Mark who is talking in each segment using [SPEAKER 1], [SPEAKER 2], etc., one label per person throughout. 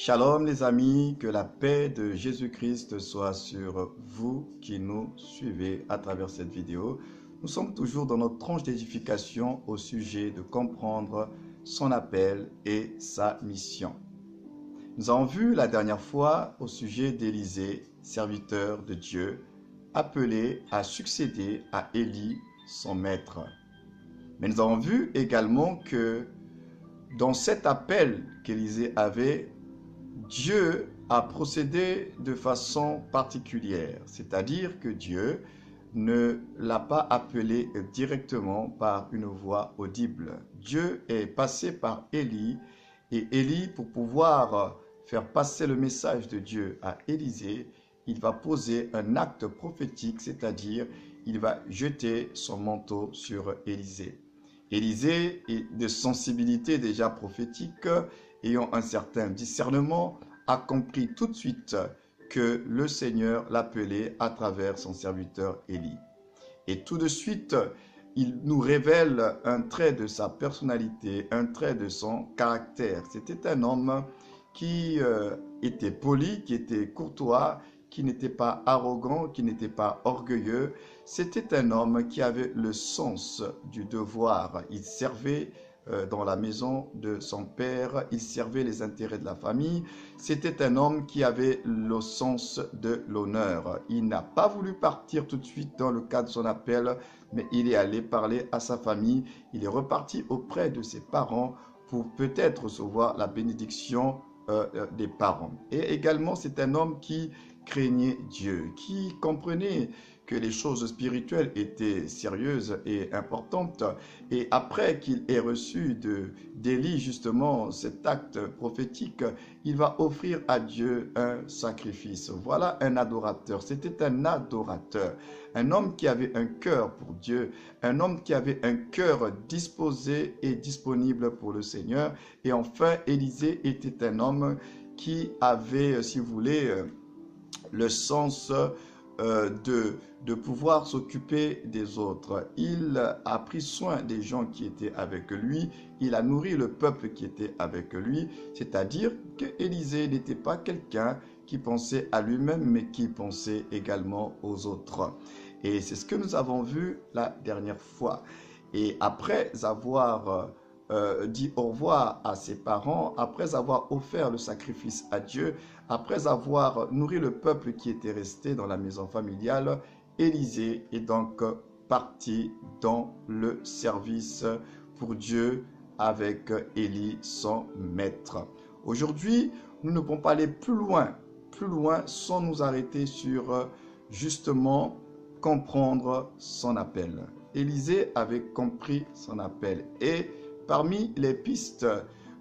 [SPEAKER 1] Shalom les amis, que la paix de Jésus-Christ soit sur vous qui nous suivez à travers cette vidéo. Nous sommes toujours dans notre tranche d'édification au sujet de comprendre son appel et sa mission. Nous avons vu la dernière fois au sujet d'Élisée, serviteur de Dieu, appelé à succéder à Élie, son maître. Mais nous avons vu également que dans cet appel qu'Élisée avait, Dieu a procédé de façon particulière, c'est-à-dire que Dieu ne l'a pas appelé directement par une voix audible. Dieu est passé par Élie et Élie, pour pouvoir faire passer le message de Dieu à Élisée, il va poser un acte prophétique, c'est-à-dire il va jeter son manteau sur Élisée. Élisée est de sensibilité déjà prophétique, ayant un certain discernement, a compris tout de suite que le Seigneur l'appelait à travers son serviteur Élie. Et tout de suite, il nous révèle un trait de sa personnalité, un trait de son caractère. C'était un homme qui était poli, qui était courtois, qui n'était pas arrogant, qui n'était pas orgueilleux. C'était un homme qui avait le sens du devoir. Il servait dans la maison de son père, il servait les intérêts de la famille. C'était un homme qui avait le sens de l'honneur. Il n'a pas voulu partir tout de suite dans le cadre de son appel, mais il est allé parler à sa famille. Il est reparti auprès de ses parents pour peut-être recevoir la bénédiction des parents. Et également, c'est un homme qui craignait Dieu, qui comprenait que les choses spirituelles étaient sérieuses et importantes. Et après qu'il ait reçu d'Élie justement cet acte prophétique, il va offrir à Dieu un sacrifice. Voilà un adorateur. C'était un adorateur. Un homme qui avait un cœur pour Dieu. Un homme qui avait un cœur disposé et disponible pour le Seigneur. Et enfin, Élisée était un homme qui avait, si vous voulez, le sens de pouvoir s'occuper des autres. Il a pris soin des gens qui étaient avec lui. Il a nourri le peuple qui était avec lui. C'est-à-dire que Élisée n'était pas quelqu'un qui pensait à lui-même, mais qui pensait également aux autres. Et c'est ce que nous avons vu la dernière fois. Et après avoir dit au revoir à ses parents, après avoir offert le sacrifice à Dieu, après avoir nourri le peuple qui était resté dans la maison familiale, Élisée est donc parti dans le service pour Dieu avec Élie, son maître. Aujourd'hui, nous ne pouvons pas aller plus loin sans nous arrêter sur justement comprendre son appel. Élisée avait compris son appel et parmi les pistes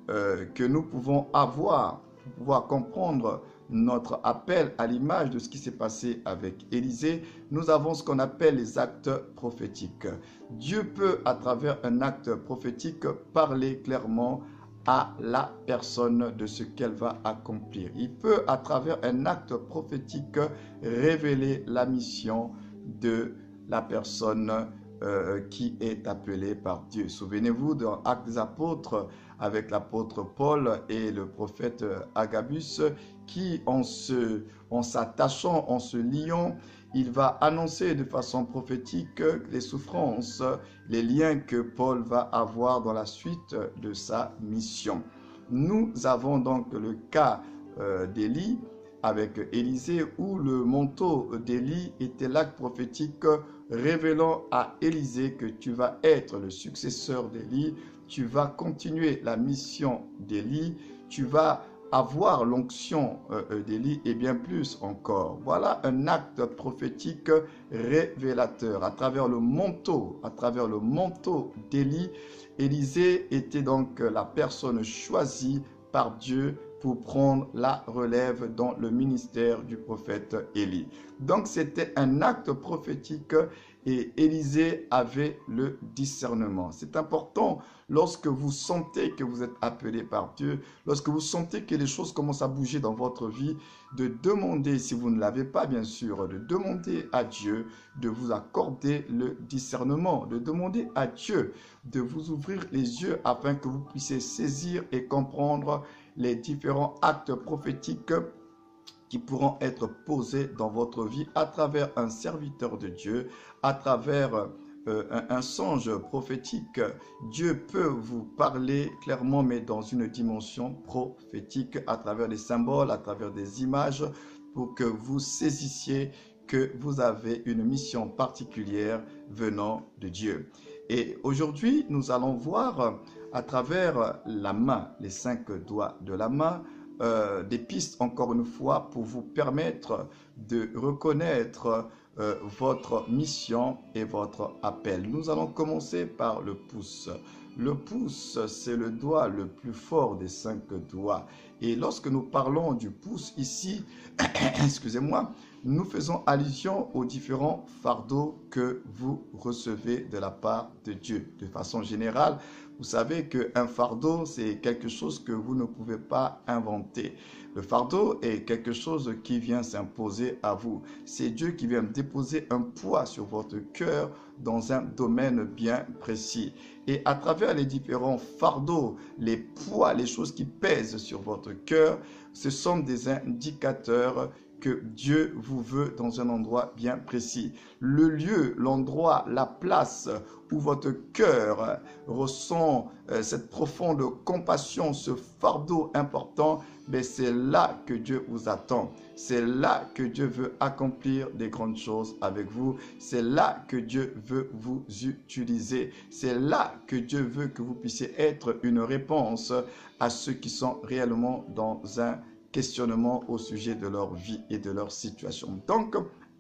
[SPEAKER 1] que nous pouvons avoir pour pouvoir comprendre notre appel à l'image de ce qui s'est passé avec Élisée, nous avons ce qu'on appelle les actes prophétiques. Dieu peut, à travers un acte prophétique, parler clairement à la personne de ce qu'elle va accomplir. Il peut, à travers un acte prophétique, révéler la mission de la personne qui est appelé par Dieu. Souvenez-vous dans Actes des Apôtres avec l'apôtre Paul et le prophète Agabus qui, en s'attachant, en se liant, il va annoncer de façon prophétique les souffrances, les liens que Paul va avoir dans la suite de sa mission. Nous avons donc le cas d'Élie avec Élisée où le manteau d'Élie était l'acte prophétique révélant à Élisée que tu vas être le successeur d'Élie, tu vas continuer la mission d'Élie, tu vas avoir l'onction d'Élie et bien plus encore. Voilà un acte prophétique révélateur. À travers le manteau d'Élie, Élisée était donc la personne choisie par Dieu pour prendre la relève dans le ministère du prophète Élie. Donc c'était un acte prophétique et Élisée avait le discernement. C'est important lorsque vous sentez que vous êtes appelé par Dieu, lorsque vous sentez que les choses commencent à bouger dans votre vie, de demander, si vous ne l'avez pas bien sûr, de demander à Dieu de vous accorder le discernement, de demander à Dieu de vous ouvrir les yeux afin que vous puissiez saisir et comprendre les différents actes prophétiques qui pourront être posés dans votre vie à travers un serviteur de Dieu, à travers un songe prophétique. Dieu peut vous parler clairement, mais dans une dimension prophétique, à travers des symboles, à travers des images, pour que vous saisissiez que vous avez une mission particulière venant de Dieu. Et aujourd'hui, nous allons voir à travers la main, les 5 doigts de la main, des pistes, encore une fois, pour vous permettre de reconnaître votre mission et votre appel. Nous allons commencer par le pouce. Le pouce, c'est le doigt le plus fort des 5 doigts. Et lorsque nous parlons du pouce ici, excusez-moi, nous faisons allusion aux différents fardeaux que vous recevez de la part de Dieu. De façon générale, vous savez qu'un fardeau, c'est quelque chose que vous ne pouvez pas inventer. Le fardeau est quelque chose qui vient s'imposer à vous. C'est Dieu qui vient déposer un poids sur votre cœur dans un domaine bien précis. Et à travers les différents fardeaux, les poids, les choses qui pèsent sur votre cœur, ce sont des indicateurs que Dieu vous veut dans un endroit bien précis. Le lieu, l'endroit, la place où votre cœur ressent cette profonde compassion, ce fardeau important, mais c'est là que Dieu vous attend. C'est là que Dieu veut accomplir des grandes choses avec vous. C'est là que Dieu veut vous utiliser. C'est là que Dieu veut que vous puissiez être une réponse à ceux qui sont réellement dans un questionnement au sujet de leur vie et de leur situation. Donc,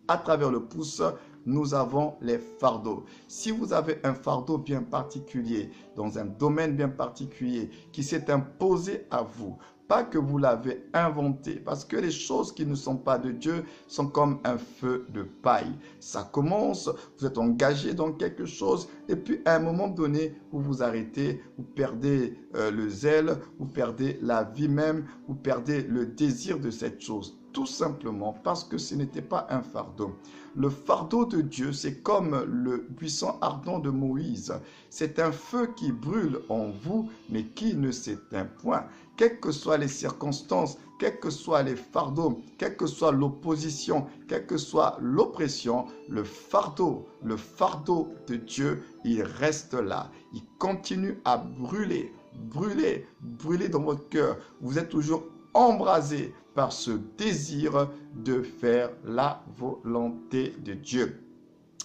[SPEAKER 1] à travers le pouce, nous avons les fardeaux. Si vous avez un fardeau bien particulier, dans un domaine bien particulier, qui s'est imposé à vous, pas que vous l'avez inventé, parce que les choses qui ne sont pas de Dieu sont comme un feu de paille. Ça commence, vous êtes engagé dans quelque chose, et puis à un moment donné, vous vous arrêtez, vous perdez le zèle, vous perdez la vie même, vous perdez le désir de cette chose. Tout simplement parce que ce n'était pas un fardeau. Le fardeau de Dieu, c'est comme le buisson ardent de Moïse. C'est un feu qui brûle en vous, mais qui ne s'éteint point. Quelles que soient les circonstances, quels que soient les fardeaux, quelle que soit l'opposition, quelle que soit l'oppression, le fardeau de Dieu, il reste là. Il continue à brûler, brûler, brûler dans votre cœur. Vous êtes toujours embrasé par ce désir de faire la volonté de Dieu.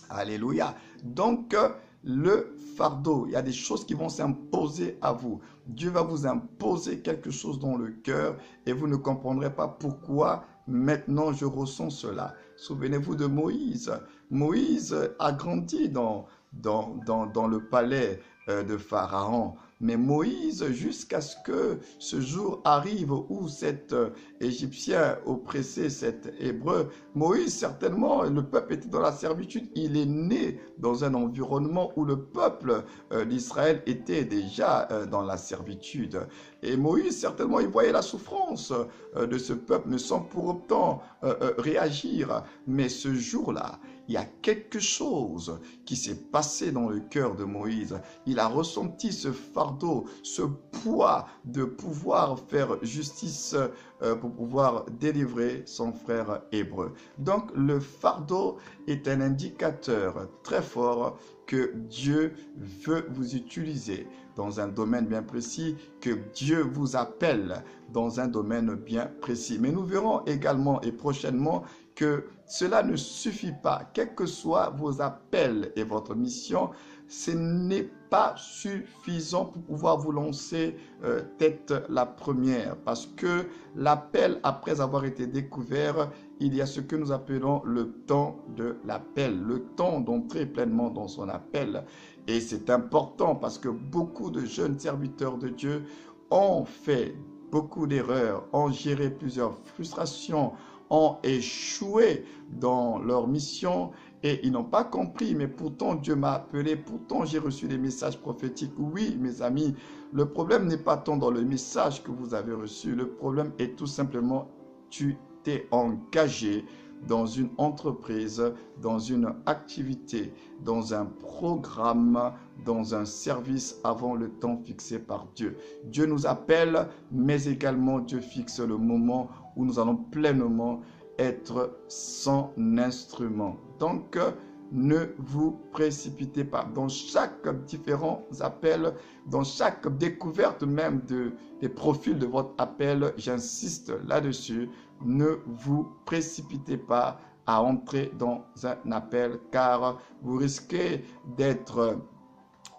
[SPEAKER 1] Alléluia. Donc, le fardeau, il y a des choses qui vont s'imposer à vous. Dieu va vous imposer quelque chose dans le cœur et vous ne comprendrez pas pourquoi maintenant je ressens cela. Souvenez-vous de Moïse. Moïse a grandi dans le palais de Pharaon. Mais Moïse, jusqu'à ce que ce jour arrive où cet Égyptien oppressait cet Hébreu, Moïse, certainement, le peuple était dans la servitude. Il est né dans un environnement où le peuple d'Israël était déjà dans la servitude. Et Moïse, certainement, il voyait la souffrance de ce peuple, mais sans pour autant réagir. Mais ce jour-là, il y a quelque chose qui s'est passé dans le cœur de Moïse. Il a ressenti ce fardeau, ce poids de pouvoir faire justice pour pouvoir délivrer son frère hébreu. Donc le fardeau est un indicateur très fort que Dieu veut vous utiliser dans un domaine bien précis, que Dieu vous appelle dans un domaine bien précis. Mais nous verrons également et prochainement que cela ne suffit pas. Quels que soient vos appels et votre mission, ce n'est pas suffisant pour pouvoir vous lancer tête la première. Parce que l'appel, après avoir été découvert, il y a ce que nous appelons le temps de l'appel, le temps d'entrer pleinement dans son appel. Et c'est important parce que beaucoup de jeunes serviteurs de Dieu ont fait beaucoup d'erreurs, ont géré plusieurs frustrations, ont échoué dans leur mission et ils n'ont pas compris. Mais pourtant, Dieu m'a appelé, pourtant j'ai reçu des messages prophétiques. Oui, mes amis, le problème n'est pas tant dans le message que vous avez reçu. Le problème est tout simplement, tu t'es engagé dans une entreprise, dans une activité, dans un programme, dans un service avant le temps fixé par Dieu. Dieu nous appelle, mais également Dieu fixe le moment où nous allons pleinement être son instrument. Donc, ne vous précipitez pas. Dans chaque différents appel, dans chaque découverte même des profils de votre appel, j'insiste là-dessus, ne vous précipitez pas à entrer dans un appel car vous risquez d'être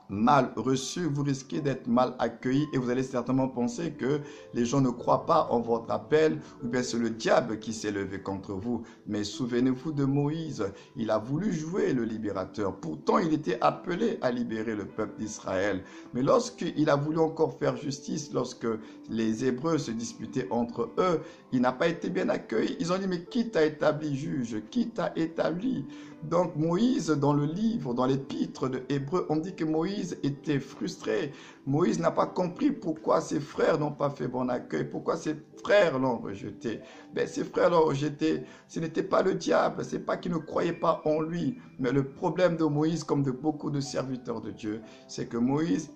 [SPEAKER 1] mal reçu, vous risquez d'être mal accueilli et vous allez certainement penser que les gens ne croient pas en votre appel ou bien c'est le diable qui s'est levé contre vous. Mais souvenez-vous de Moïse, il a voulu jouer le libérateur. Pourtant, il était appelé à libérer le peuple d'Israël. Mais lorsqu'il a voulu encore faire justice, lorsque les Hébreux se disputaient entre eux, il n'a pas été bien accueilli. Ils ont dit, mais qui t'a établi juge? Qui t'a établi? Donc Moïse, dans le livre, dans l'épître de Hébreux, on dit que Moïse était frustré. Moïse n'a pas compris pourquoi ses frères n'ont pas fait bon accueil, pourquoi ses frères l'ont rejeté. Ben, ses frères l'ont rejeté, ce n'était pas le diable, c'est pas qu'ils ne croyaient pas en lui. Mais le problème de Moïse, comme de beaucoup de serviteurs de Dieu, c'est que Moïse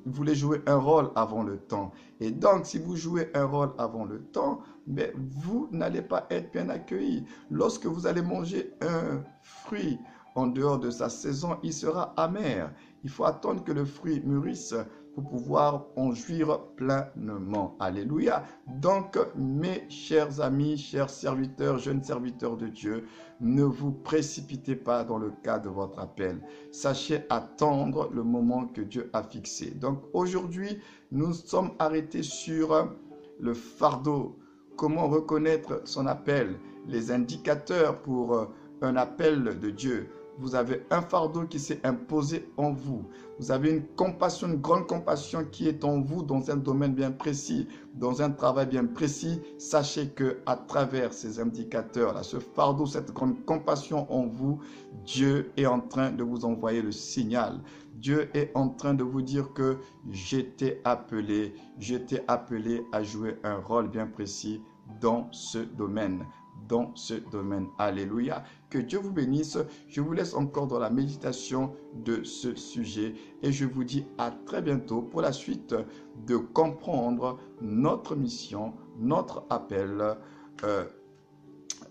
[SPEAKER 1] voulait jouer un rôle avant le temps. Et donc, si vous jouez un rôle avant le temps, mais vous n'allez pas être bien accueilli. Lorsque vous allez manger un fruit en dehors de sa saison, il sera amer. Il faut attendre que le fruit mûrisse pour pouvoir en jouir pleinement. Alléluia. Donc, mes chers amis, chers serviteurs, jeunes serviteurs de Dieu, ne vous précipitez pas dans le cadre de votre appel. Sachez attendre le moment que Dieu a fixé. Donc, aujourd'hui, nous sommes arrêtés sur le fardeau. Comment reconnaître son appel? Les indicateurs pour un appel de Dieu. Vous avez un fardeau qui s'est imposé en vous. Vous avez une compassion, une grande compassion qui est en vous dans un domaine bien précis, dans un travail bien précis. Sachez que à travers ces indicateurs-là, ce fardeau, cette grande compassion en vous, Dieu est en train de vous envoyer le signal. Dieu est en train de vous dire que j'étais appelé à jouer un rôle bien précis dans ce domaine. Alléluia. Que Dieu vous bénisse. Je vous laisse encore dans la méditation de ce sujet et je vous dis à très bientôt pour la suite de comprendre notre mission, notre appel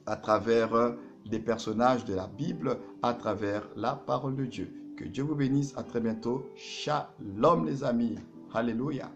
[SPEAKER 1] à travers des personnages de la Bible, à travers la parole de Dieu. Que Dieu vous bénisse. À très bientôt. Shalom les amis. Alléluia.